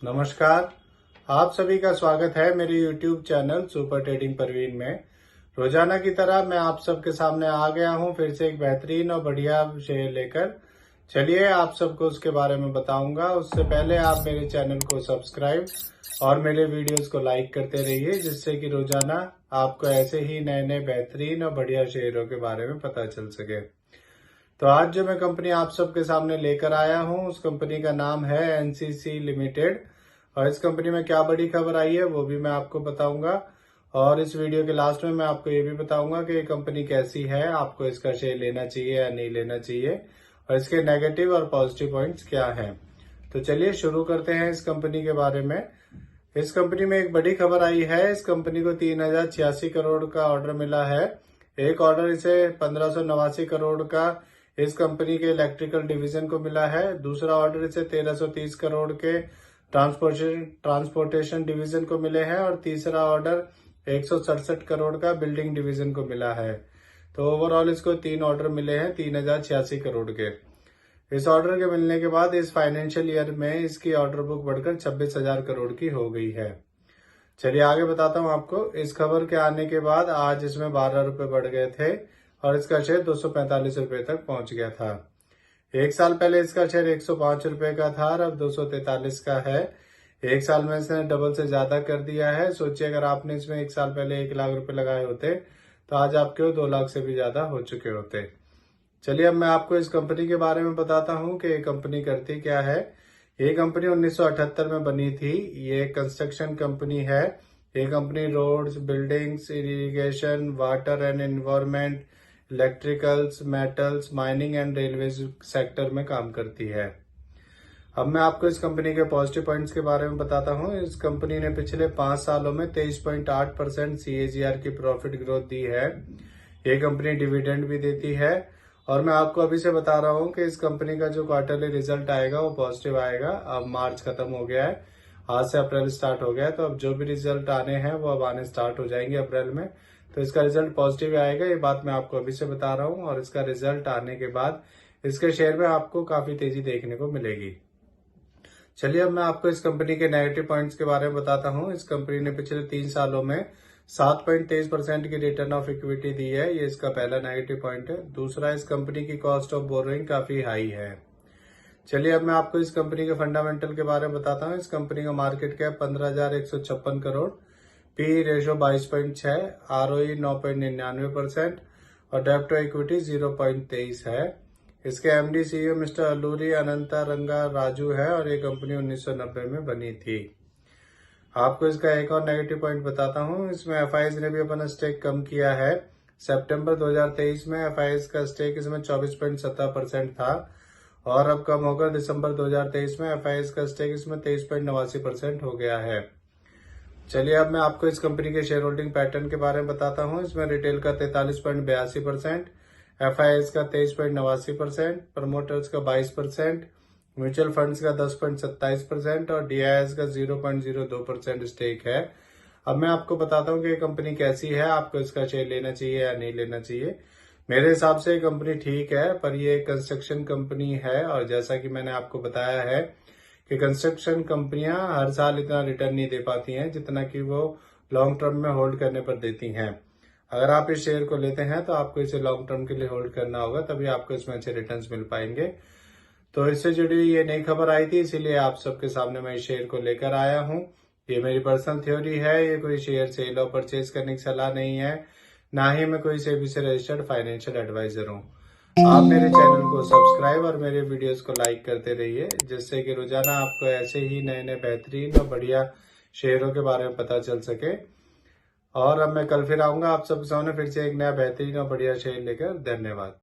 नमस्कार। आप सभी का स्वागत है मेरे YouTube channel super trading Parveen में। रोजाना की तरह मैं आप सबके सामने आ गया हूं फिर से एक बेहतरीन और बढ़िया शेयर लेकर। चलिए आप सबको उसके बारे में बताऊंगा। उससे पहले आप मेरे चैनल को सब्सक्राइब और मेरे वीडियोस को लाइक करते रहिए, जिससे कि रोजाना आपको ऐसे ही नए नए बेहतरीन और बढ़िया शेयरों के बारे में पता चल सके। तो आज जो मैं कंपनी आप सबके सामने लेकर आया हूं, उस कंपनी का नाम है एनसीसी लिमिटेड। और इस कंपनी में क्या बड़ी खबर आई है वो भी मैं आपको बताऊंगा। और इस वीडियो के लास्ट में मैं आपको ये भी बताऊंगा कि ये कंपनी कैसी है, आपको इसका शेयर लेना चाहिए या नहीं लेना चाहिए, और इसके नेगेटिव और पॉजिटिव पॉइंट्स क्या हैं। तो चलिए शुरू करते हैं इस कंपनी के बारे में। इस कंपनी में एक बड़ी खबर आई है। इस कंपनी को 3086 करोड़ का ऑर्डर मिला है। एक ऑर्डर इसे 1589 करोड़ का इस कंपनी के इलेक्ट्रिकल डिवीजन को मिला है। दूसरा ऑर्डर इसे 1330 करोड़ के ट्रांसपोर्टेशन डिवीजन को मिले हैं, और तीसरा ऑर्डर 167 करोड़ का बिल्डिंग डिवीजन को मिला है। तो ओवरऑल इसको 3 ऑर्डर मिले हैं 3086 करोड़ के। इस ऑर्डर के मिलने के बाद इस फाइनेंशियल ईयर में इसकी ऑर्डर बुक बढ़कर 26,000 करोड़ की हो गई है। चलिए आगे बताता हूं आपको। इस खबर के आने के बाद आज इसमें 12 रुपए बढ़ गए थे और इसका शेयर 245 रुपए तक पहुंच गया था। एक साल पहले इसका शेयर 105 रुपए का था और अब 243 का है। एक साल में इसने डबल से ज्यादा कर दिया है। सोचिए अगर आपने इसमें एक साल पहले 1 लाख रुपए लगाए होते तो आज आपके 2 लाख से भी ज्यादा हो चुके होते। चलिए अब मैं आपको इस कंपनी के बारे में बताता हूँ कि ये कंपनी करती क्या है। ये कंपनी 1978 में बनी थी। ये कंस्ट्रक्शन कंपनी है। ये company roads, buildings, irrigation, water and environment, electricals, metals, mining and railway sector में काम करती है। अब मैं आपको इस कंपनी के पॉजिटिव पॉइंट्स के बारे में बताता हूँ। इस कंपनी ने पिछले 5 सालों में 23.8% CAGR की प्रॉफिट ग्रोथ दी है। ये कंपनी डिविडेंड भी देती है। और मैं आपको अभी से बता रहा हूँ कि इस कंपनी का जो क्वार्टरली रिजल्ट आएगा वो पॉजिटिव आएगा। अब मार्च खत्म हो गया है, आज से अप्रैल स्टार्ट हो गया है, तो अब जो भी रिजल्ट आने हैं वो अब आने स्टार्ट हो जाएंगे अप्रैल में। तो इसका रिजल्ट पॉजिटिव आएगा, ये बात मैं आपको अभी से बता रहा हूँ। और इसका रिजल्ट आने के बाद इसके शेयर में आपको काफी तेजी देखने को मिलेगी। चलिए अब मैं आपको इस कंपनी के नेगेटिव पॉइंट्स के बारे में बताता हूँ। इस कंपनी ने पिछले 3 सालों में 7.23% की रिटर्न ऑफ इक्विटी दी है। ये इसका पहला नेगेटिव पॉइंट है। दूसरा, इस कंपनी की कॉस्ट ऑफ बोरोइंग काफी हाई है। चलिए अब मैं आपको इस कंपनी के फंडामेंटल के बारे में बताता हूँ। इस कंपनी का market cap 15,156 crore, P ratio 22.6, ROE 9.99% और डेब्ट टू इक्विटी 0.23 है। इसके MD CEO मिस्टर अल्लूरी अनंता रंगा राजू है और ये कंपनी 1990 में बनी थी। आपको इसका एक और नेगेटिव पॉइंट बताता हूँ। इसमें FIs ने भी अपना स्टेक कम किया है। सितंबर 2023 में FIs का स्टेक इसमें 24.7% था और अब कम होकर दिसंबर 2023 में FIs का स्टेक इसमें 23.89% हो गया है। चलिए अब मैं आपको इस कंपनी के शेयर होल्डिंग पैटर्न के बारे में बताता हूँ। इसमें रिटेल का 43.82%, FIs का 23.89%, प्रमोटर्स का 22%, म्यूचुअल फंड्स का 10.27% और DIS का 0.02% स्टेक है। अब मैं आपको बताता हूँ कि ये कंपनी कैसी है, आपको इसका शेयर लेना चाहिए या नहीं लेना चाहिए। मेरे हिसाब से ये कंपनी ठीक है, पर ये कंस्ट्रक्शन कंपनी है और जैसा कि मैंने आपको बताया है कि कंस्ट्रक्शन कंपनियां हर साल इतना रिटर्न नहीं दे पाती हैं जितना कि वो लॉन्ग टर्म में होल्ड करने पर देती हैं। अगर आप इस शेयर को लेते हैं तो आपको इसे लॉन्ग टर्म के लिए होल्ड करना होगा, तभी आपको इसमें अच्छे रिटर्न्स मिल पाएंगे। तो इससे जुड़ी ये नई खबर आई थी, इसीलिए आप सबके सामने मैं इस शेयर को लेकर आया हूँ। ये मेरी पर्सनल थ्योरी है, ये कोई शेयर सेल और परचेज करने की सलाह नहीं है, ना ही मैं कोई सेबी से रजिस्टर्ड फाइनेंशियल एडवाइजर हूँ। आप मेरे चैनल को सब्सक्राइब और मेरे वीडियोस को लाइक करते रहिए, जिससे कि रोजाना आपको ऐसे ही नए नए बेहतरीन और बढ़िया शेयरों के बारे में पता चल सके। और अब मैं कल फिर आऊंगा आप सबके सामने फिर से एक नया बेहतरीन और बढ़िया शेयर लेकर। धन्यवाद।